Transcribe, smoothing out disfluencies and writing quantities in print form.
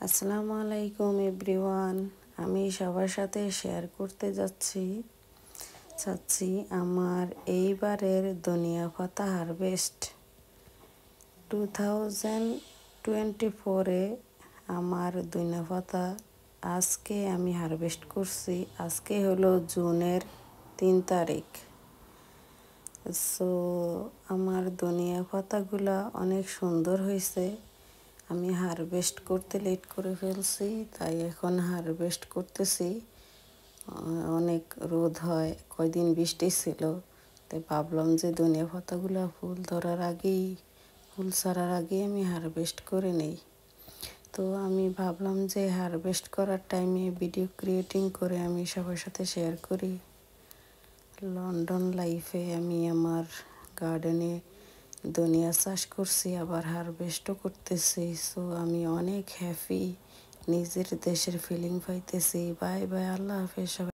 আসসালামু আলাইকুম এভরিওয়ান। আমি সবার সাথে শেয়ার করতে চাচ্ছি আমার এইবারের ধনিয়া পাতা হারভেস্ট 2024-এ আমার ধনিয়া পাতা আজকে আমি হারভেস্ট করছি। আজকে হলো জুনের 3 তারিখ। সো আমার ধনিয়া পাতাগুলা অনেক সুন্দর হয়েছে। আমি হারভেস্ট করতে লেট করে ফেলছি, তাই এখন হারভেস্ট করতেছি। অনেক রোদ হয়, কয়দিন বৃষ্টি ছিল, তাই ভাবলাম যে ধনিয়া পাতাগুলো ফুল ছাড়ার আগেই আমি হারভেস্ট করে নেই। তো আমি ভাবলাম যে হারভেস্ট করার টাইমে ভিডিও ক্রিয়েটিং করে আমি সবার সাথে শেয়ার করি। লন্ডন লাইফে আমি আমার গার্ডেনে ধনিয়া চাষ করছি, আবার হারভেস্টও করতেছি। সো আমি অনেক হ্যাপি, নিজের দেশের ফিলিং পাইতেছি। বাই বাই, আল্লাহ হাফেজ।